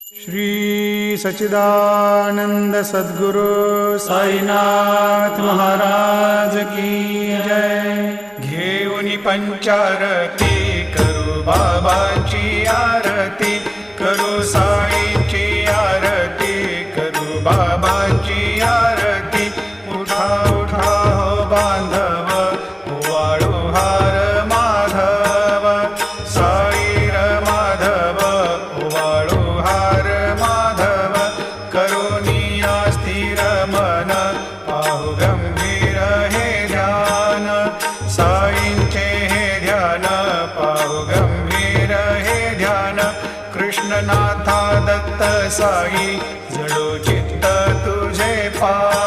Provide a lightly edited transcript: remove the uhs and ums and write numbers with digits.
श्री सच्चिदानंद सद्गुरु साईनाथ महाराज की जय। घेऊन पंचारती करू बाबांची आरती, करू साईंची आरती, करू बाबांची आरती। उठा उठा हो बांधव, वाळू हार माधव, साई र माधव, वाळू हार माधव। करुणिया स्थिर मन, पाहु गंभीर हे ध्यान, साईंचे हे ध्यान, पाहु गंभीर हे ध्यान। कृष्णनाथा दत्त साई, जडो चित्त तुझे पा